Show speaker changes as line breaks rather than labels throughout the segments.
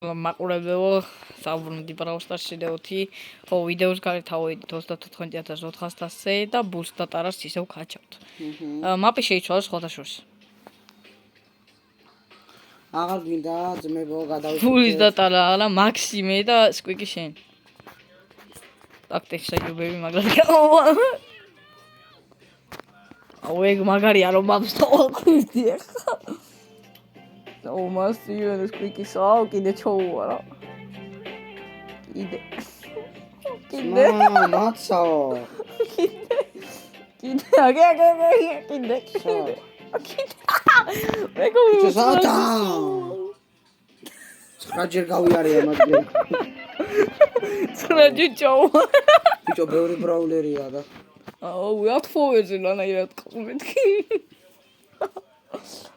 მაყურებელო, საუბრობდი Brawl Stars-ში ხო ვიდეოს გარეთ ავედით 34400-ზე და ბულს და ტარას ისევ ქაჩავთ. მაპი შეიცვალა სხვათაშორის.
აღარ გინდა ძმებო გადავიდეთ.
ბულის და ტარა არა მაქსიმე და სკვიკი შენ. ტაქტიკა იუბები მაგრამ აუ ეგ მაგარია რომ მაპს თოვაკვირდი ახლა. Oh, must you and this quicky saw კიდე ჩოუარა. კიდე.
მაცო.
კიდე აგე. კიდე. მეგო.
ჩასადა. სკრაჯერ გავიარე მაგრამ.
სკრაჯი ჩოუ.
ბიჭო ბევრი ბრაულერია და.
აუ, ათფოვეზე ლანაირად კომენტი.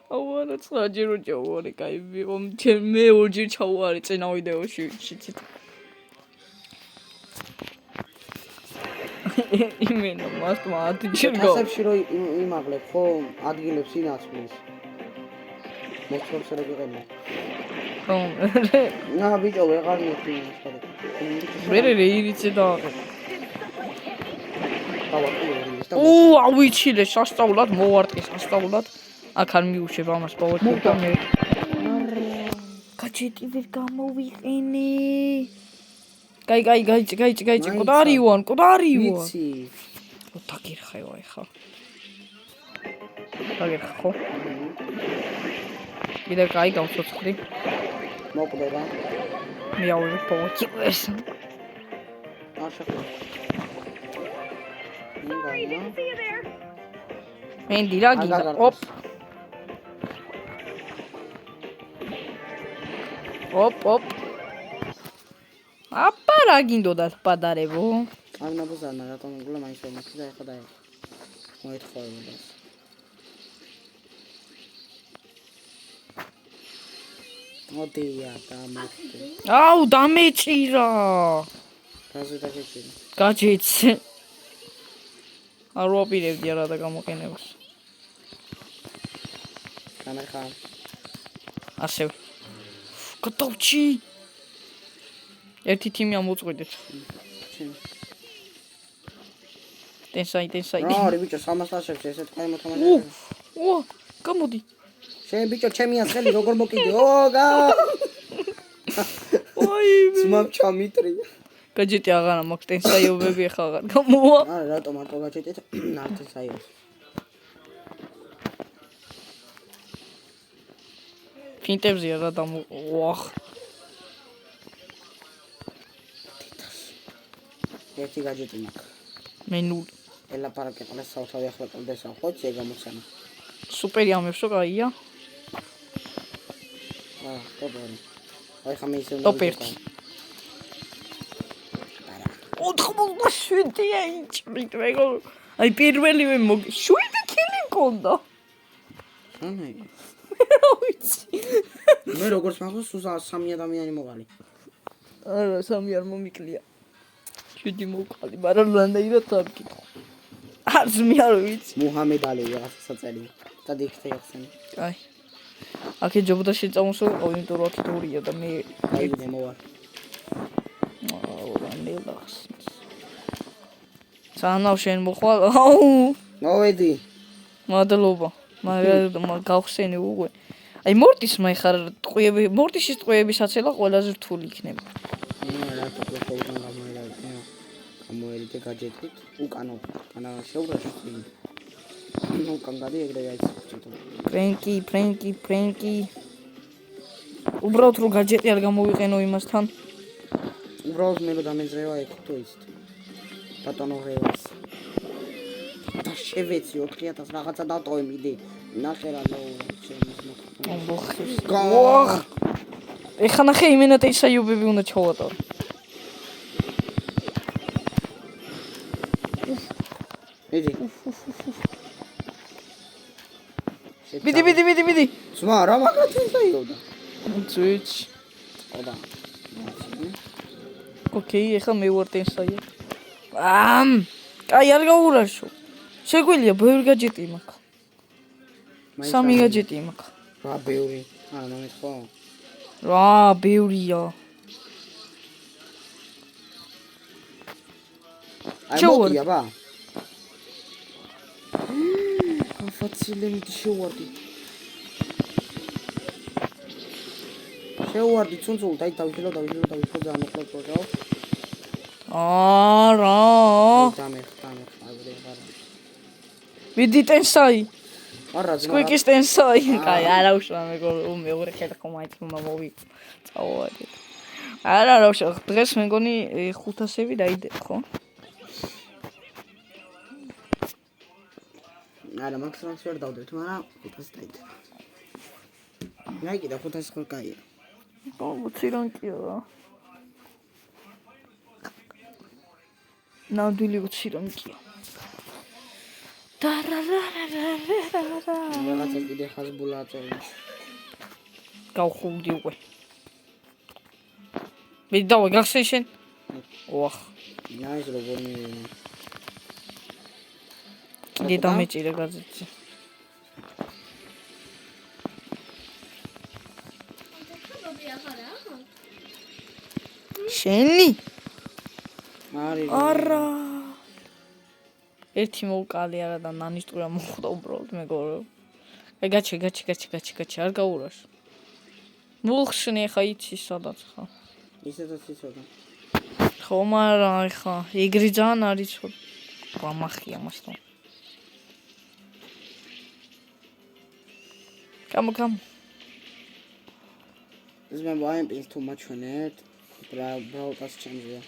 აუ, სკრაჯი ჩოუარი, კაი, მე ორჯერ ჩაუარი წინა ვიდეოში, შიცით. იმენა მასტმა 10 ჯერ გო.
ასებში რო იმაღლებ ხო ადგილებს ინაცვლის. მოწორს რა გიყენე.
ხომ.
ნა ბიჭო ვეღარ მიხდი.
მე ირიცე და
დავაყურე.
ავიჩილე სასწაულად მოვარტყი სასწაულად. აქ არ მიუშვებ ამას პოვერკი და მე. გაჩეტი ვერ გამოვიყენე. გაიჭი, კოდარიوان.
ვიცი.
დაგირხევა ეხა. დაგირხო. კიდე კაი გავცოცხლი.
მოკვდება.
მე ავიღე პოვერკი ეს.
აშაკო.
მენდი რა გინდა? ოპ. აპა რა გინდოდა პადარებო?
არ ნაბოზარნა რატომ გულა მაინც ვერ მოხდა ეხა და მოეთხოვება. მოდია დამახტე.
აუ დამეჭირა.
გაზე დაგეჭირა.
გაჭეცე. არ ვაპირებდი არა და გამოყენებას.
კამერა.
ასე. გოტოვჩი. ერთი თიმი ამოწყვიდეთ. ტენსაი.
რა ბიჭო 300 შევჭე ესეთ კაი მოთამაშე.
ო, გამოდი.
შენ ბიჭო ჩემია ხელი როგორ მოკიდე? გა.
ოი.
ძმამ ჩამიტრი.
გაჯეტი აღარა მაქვს ტენსაიობები ახლა აღარ გამოვა.
არა რატო მარტო გაჯეტეთ? ნარტენსაიო.
ფინტებზია რა დამო. ვახ.
ერთი გაჯეტი მაქვს.
მე ნული.
ელაპარაკე ყლეს საუთავი ახლა ყლდესა ხო ძე გამოცანა.
სუპერი ამებსო კაია.
ტოპერი. აი ხამე ისე
ტოპერტი. 87 აიჭმით მეგო. აი პირველივე 7 კილი მქონდა.
ანე.
ვიცი.
მე როგორც მახსოვს სულ 3 ადამიანი მოყალი.
არა 3 არ მომიკლია. 7 მოვყალი, მაგრამ ლანდაირად არ გითხო. არც მე არ ვიცი.
მუჰამედ ალი რაღაცა საწელი. და დიქთე ახსენე.
აი. აქე ჯობდა შეწამოსო, იმიტომ რომ აქ თორია და მე
აი მოვარ.
ნელახს. სანავ შენ მოხვალ. აუ.
მოვედი.
მადლობა. მაგრამ გავხსენი უკვე. აი მორტის მაიხარ ტყვიები, მორტისის ტყვიების აცელა ყველაზე რთული იქნება.
რატო პროფეულთან გამოერიდე გაჯეტით უკანო. ანა შეურაშო. ნუ კანგადი ეგრე გაიცი. ფრენკი. უბრალოდ რო გაჯეტი არ გამოვიყენო იმასთან. უბრალოდ მე რო დამეძრევა ეგ თუ ისეთ. ბატონო რევას. და შევეცი 4000 რაღაცა დატოვე მიდი. ნახე რა ჩემს
ოხ. ეხლა ნახე იმენა ტეისაიუბები უნდა ჩავატარო.
მიდი.
მიდი.
ძმა რა მაგათენსაიობდა?
ძვიც.
ოდა.
ოკეი, ეხლა მე ვარ ტენსაია. კაი არ გაურაშო. შეგვიძლია ბევრი გაჯეტი მაქვს. 3 გაჯეტი მაქვს.
რა ბევრი. არა მომეთხო.
რა, ბევრია.
აი
შევარდი.
მოკია ბა. Facilmente შევარდი. შევარდი ცუნცულ დაი დავიშლო ძალიან მოკლედ პროჟავ.
არა. ვიდი ტენსაი.
არა ძმა.
სკვიკის ტენსაი. კაი, არა უშვა მეორე ხედა ხომ აიც მომავი. წავადი. არა უშვა დღეს მეგონი 500-ები დაიდე, ხო?
არა მაქსიმალს ვერ დავდებთ, მაგრამ 500 დაიდე. ნაიკი და 500 ხო კაია.
უცი რონკია რა. ნამდვილი უცი რონკია.
რაღაცა კიდე ხაზბულა აწევი.
გავხურდი უკვე. მე დავა გახსენ შენ? ოახ.
ნაის როგორი
კიდე დამეჭირე გაზეთზე. შენი? არა. ერთი მოვკალი არა და ნანის ტყუა მოხვდა უბრალოდ მეგორო. აი გაჩი არ გაურაშ. მულხშნი ხა იცი სადაც ხა.
ისედაც იცოდა.
ხო მაგრამ ხა ეგრი ძალიან არის ხო. ვამახია მასთან. Come.
ეს მე ვაიმპინს თუ მაჩვენეთ. ბრაუტას ჩემზეა.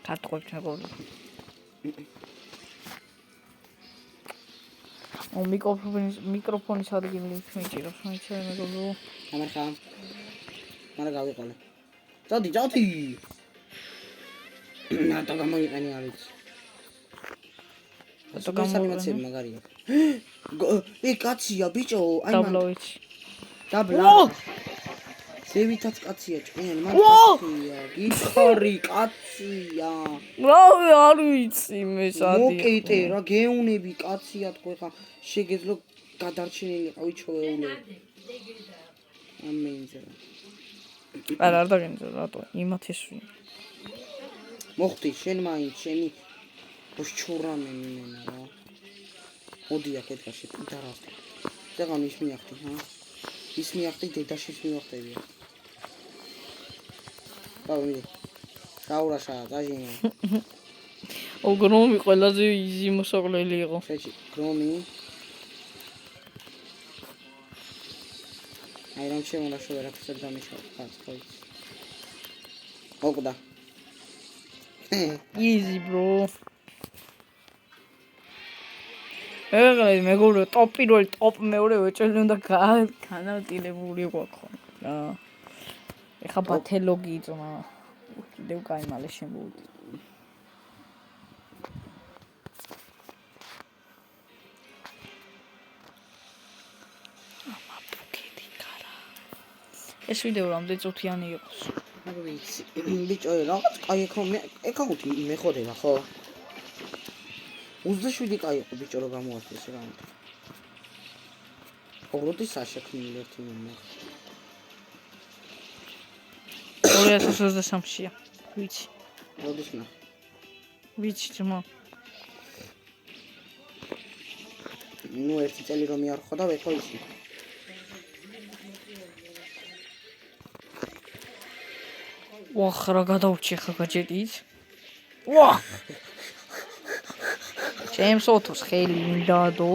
კარტყვებს მეგობრო. მიკროფონის ადგილი მიჭირავს, მაიცა მეგობრო.
ამერხა. მარა გავიყოლე. წადი. ნატო გამოიყენი არის. ნატო გამოცემ მაგარია. კაცია ბიჭო, აი მან. დაბლა. ზევითაც კაცია ჭკიანი, მან კაცია. გიხარი კაცია.
რა არ ვიცი მე სადი.
მოკეტე რა გეუნები კაცია თქო ხა შეგეძლო გადარჩენილი ყავი ჩოვეულე. ამენზე.
არ დაგენძა რატო? იმათესვი.
მოხდი შენ მაინც შენი ბოშჩურამე მინა რა. მოდი აქეთაში პიტარას. ზეგან ის მიახდი ჰა. ის მიახდი დედაშიც მიახდები. გავიდი. გაურაშა დაჟინო.
გრომი ყველაზე იზი მოსაკლელი იყო.
შეჭი გრომი. აი რომ შემონაშო ვერაფერს დამიშავ. ხო. მოკდა.
Easy bro. მეგობრებო, ტოპ პირველი, ტოპ მეორე ვეჭველი უნდა განალტილებული გვაქვს. რა. ეხა ბათელოგი იწონა. კიდევ კაი მალე შემოვიდი. ამაფუკეთი კარა. ეს ვიდეო რამდენი წუთიანი იყოს?
არ ვიცი. ბიჭო, რაღაც კაი ეკაუნტი მეხოდება, ხო? 27 კაი იყო ბიჭო რომ გამოართეს რა. ოღონდ საშექმნილი ერთი მომე.
2023-შია. ვიცი.
როდის ნა?
ვიცი ძმა.
ნუ ერთი წელი რომ მიარხო და ვექო ისი.
ვახ რა გადავრჩი ხა გაჯეტით. ვახ ჩემს ოთოს ხელი მინდადო.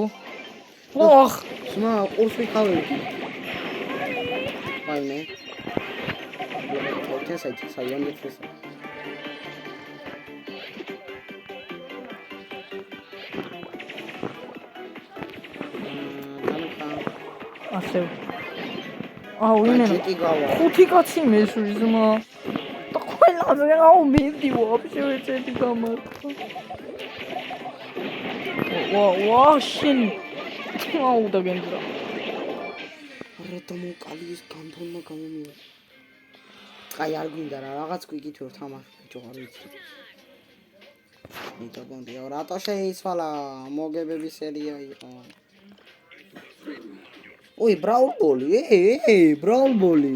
ვახ
ძმა ყურს ვიქავები. ვაიმე. თესაი საიონი თესა.
ასე. აუ იმენა. ხუთი კაცი მესვი ძმა. და ყველაზე აუ მივდი ვაფშე ვეცედი გამართა. ვა შენ. აუ დაგენძრა.
რატომ უკალის განდონა გამომივა. აი არ გვინდა რა რაღაც კვიკით ვერ თამაში ბიჭო არ ვიცი. ნიტო გონდია რატო შეიცვალა მოგებების სერია იყო. ოი ბრაულ ბოლი, ბრაულ ბოლი.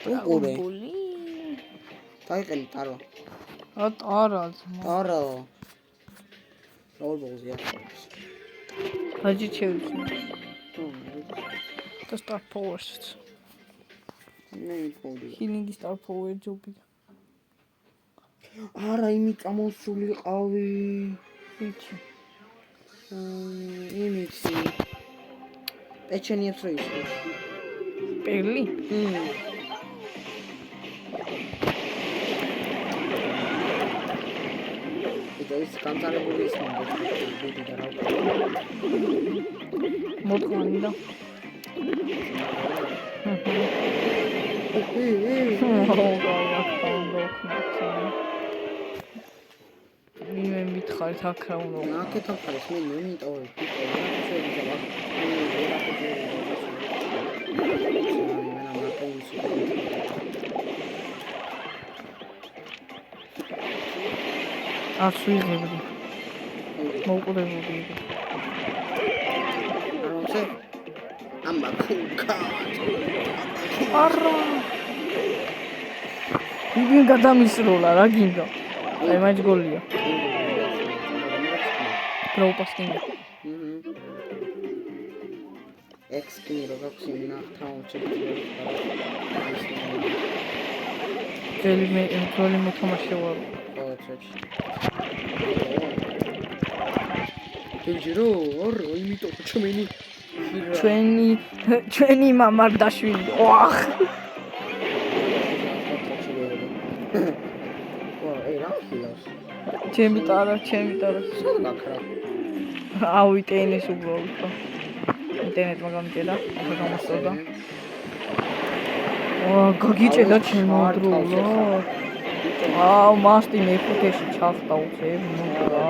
უყურე.
გული.
დაიყენი ტარო.
არა.
ტარო. როლბოლზია.
აჯი შევიცნო. და Star Powers.
მე მიყოლი.
Healing Star Power ჯობი.
არა, იმით წამოსულიყავი.
ვიცი.
იმიცი. პეჩენიებს რო ისწრებს.
პერლი?
ეს განცალებული ის მომდედი და რა ვქნა.
მოდყვანი და. მე მითხარით აქ რა უნდა.
აქეთ ახალს მე მიმიტოვებ.
არც ვიღებდი. მოუყურებოდი.
არამზე ამბა ხუქა.
არა. იგი გადამისროლა რა გინდა? აი მაჯ გოლია. პროპასტინგი. ექსკინი რო გაქვს ნახტაუნ ჩეკი. ძელი მე თამაში ვარ.
ჯირო, ორი, იმიტომ
ჩვენი მამარდაშვილი. ოახ.
რა ხილავს?
ჩემი ტარა.
სულ გაქრა.
აუიტენეს უბრალოდ. ინტერნეტმა გამიჭედა, ახლა გამოსწორდა. გაგიჭედა ჩემო დროულად. მასტი მეხუთეში ჩახტა უცებ, ნუ რა.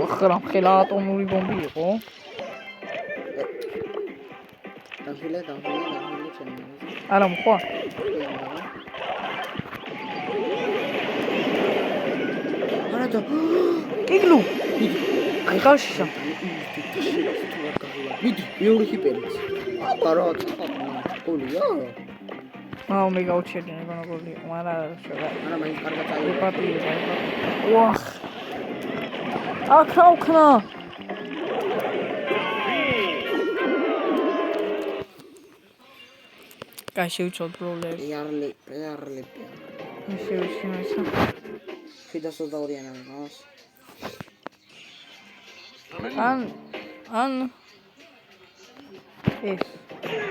ახლა ხელა ატომური ბომბი იყო.
დამხილე ჩემო.
არა მოხვა.
არა და
კიგლუ. აი ხაშა.
მიდი, მეორე ჰიპერიც. აპარატ. გოლია?
მე გავჩერდი მეგონა გოლია, მაგრამ
არა მაინც კარგად წაიღო.
პატია. ვახ. აქ რა ვქნა? კაი შევჩოთ ბროლერი.
პიარლი.
შევჩინოცა.
ფიდასოდაურიანა მას.
ან ეს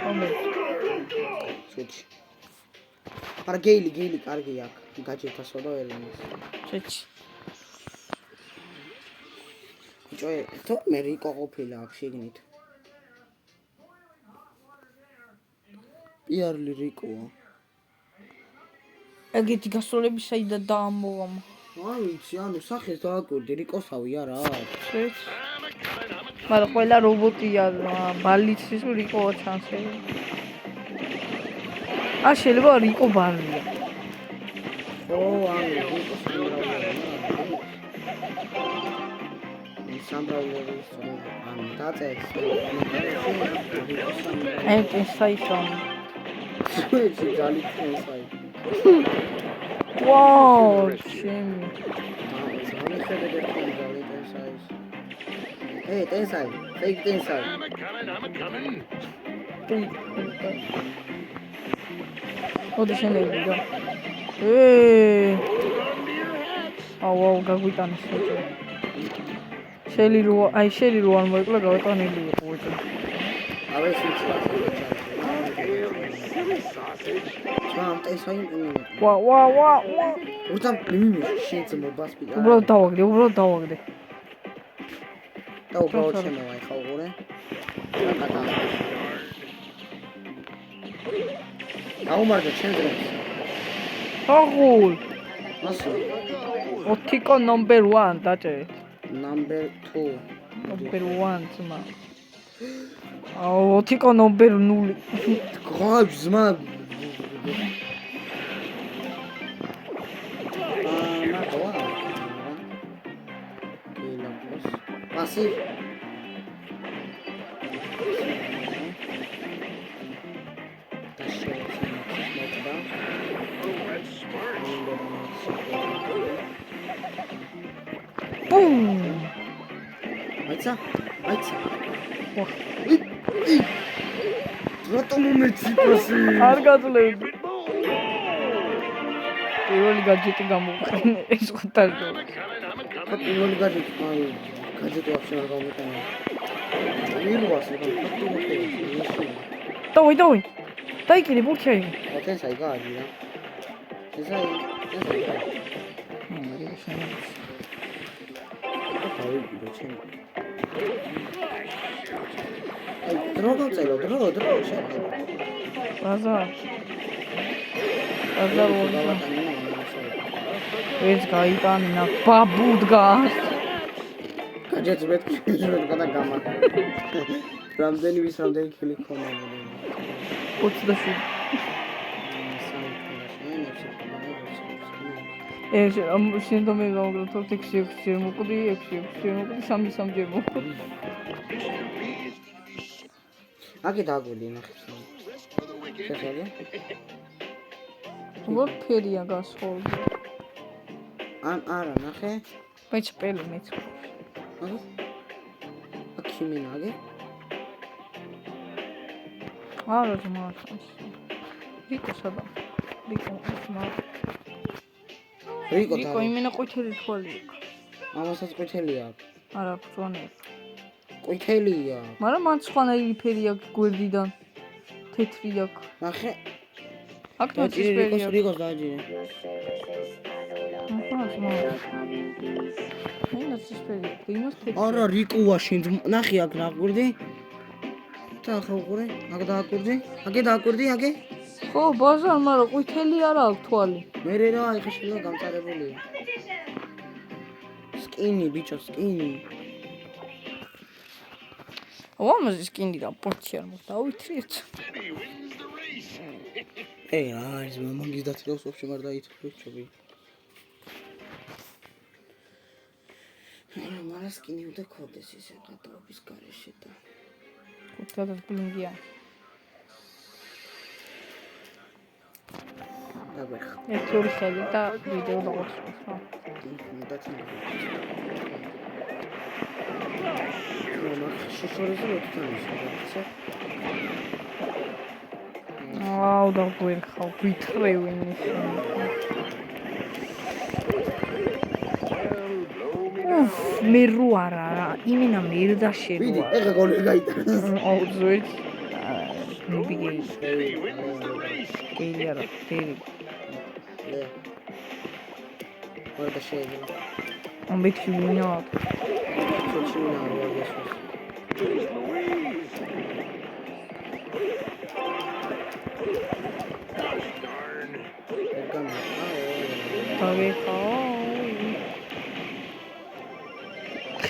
ომე
შეჭი. არა გეილი კარგი აქ. გაჭირთა სოდა ელენს.
შეჭი.
ჯოე, თუ მე რიკო ყოფილა აქ შეგნით. პიარლი რიკოა.
ეგეთი გასროლები საიდან დაამოვა?
არ ვიცი, ანუ სახეს დააკვირდი რიკოსავი არა.
შეჭი. მაგრამ ყველა რობოტია, ბალიცის რიკოა ჩანსები. შეიძლება რიკო ბალია.
ანუ რიკოს სამბრაულობის ანუ დაწეს.
ტენსაისონ.
შეჭი ძალით ტენსაი.
ვაუ, ჩემი.
Hey, tensai. Fake tensai.
ოდი შენელია. აუ, გაგვიტანის შეჭი. შელი რო არ მოეკლა გავეტანილი იყო უჭი.
ავე სიცი. სამ ტენსai.
ვა.
ურთამ მიმი შეიძლება მობასპი.
უბრალოდ დავაგდე.
და უბრალოდ შემოვაი ხაუღურე. რა კატა. აუმარჯა ჩემ დროს.
აღულ.
მასო.
ოთიკო ნომბერ 1 დაჭერეთ.
Number 2.
ნომბერ 1 ძმა. ოთიკო ნომბერ 0.
გრაბ ძმა.
ბუმ
აიცა
ვახ
რატომ მომეციპასი
არ გადვლები პირველი გაჯეტი გამოვხსენე ეს ხოთაჟო
პირველი გაჯეტი ვაფშე არ გამოვიყენე მირვას ეგ
დავი დაიკიდე ბურქი
ოცენს აი გააჯი რა ესაი დავიგიდო ჩემი აი დრო შენ
ბაზარ ეს გაიტანა ბაბუდგას
გაჯეტს მეთქი და გამა რამდენი ხილი ქონა
27 ეს შენდომე გავგროვოთ 6 ჯერ მოკვდი 3 ჯერ მოკვდი
აკი დაგვილი ნახებს შესაძლოა
როგორ ფერია გასხოვდი
ან არა ნახე
მეც პელი მეც
აკი მინაგე
არა ძმაას რიკო სადა რიკო იმენა ყვითელი თვალი
ამასაც ყვითელი აქვს
არა ფწონე
ყვითელია
მაგრამ მან სხვანაირი ფერი აქვს გვერდიდან თეთრი აქვს
ნახე
აქ თეთრი
რიკოს დააჯერე არა რიკოა შენ ნახე აქ ნაგვირდი და ახლა უყურე აქ დააკვირდი აქე
ხო ბაზარ მაგრამ ყვითელი არა აქვს თვალი
მე რა ეხა შეიძლება გამწარებულია სკინი ბიჭო სკინი
ამაზე სკინი და პორცი არ მოხდა ავითრიეთ
ის მაგის დათროს ვაფშე არ დაითხრეს ჩობი მაგრამ სკინი უნდა ქონდეს ისე გადაობის გარეშე და
ხუთად ბლინგია
დაგეხა
ერთი ორი ხელი და ვიდეო დავაწყოთ რა
შოშორეზე როთანის
აუ დაგვერხავ ვითრევინი მე რო არა იმენა მე და შერო
ვიდი ეხა გოლი გაიტანა
აუ ზოეთ ნიბიგეი კეილი არა კეილი
ვარდა შეიძლება
ამბეთი ვინა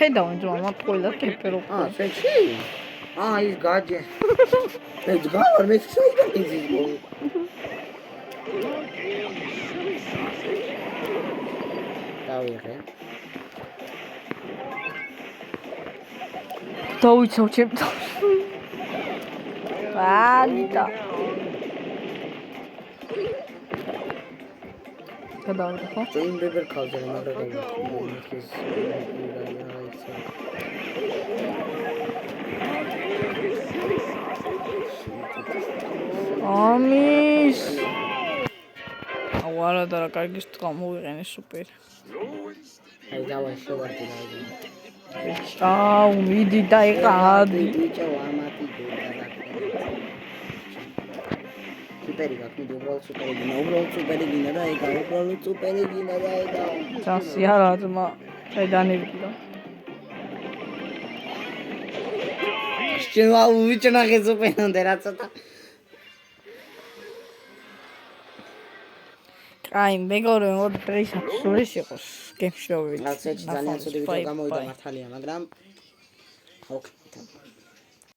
ხედავენ რომ ამ ყველა ტემპერატურა
სექსი ის გაჯე ეს გავარ მე საიდან იზის მოვი დავიღე
დავიცავ ჩემთან ალიტა გადავიდე ხო?
წინ ბებერ ქალზე მაგრამ
ამის აუ არა და რა კარგი სიტყვა მოვიყენე სუპერი
აი დავай შევარდი
აუ მიდი დაიყადი
ბიჭო ამათი სუპერი გაკეთე უბრალოდ სუპერი გინა და ეგა
წასი არა ძმა დაიდანებდა
შეიძლება უვიჭნახე სუპერამდე რა ცოტა
აი მეგობრე მოდ პრეისაფსურის იყოს გემში რომ ვიცი
რაც ძალიან ცუდი ვიდეო გამოვიდა მართალია მაგრამ ოკ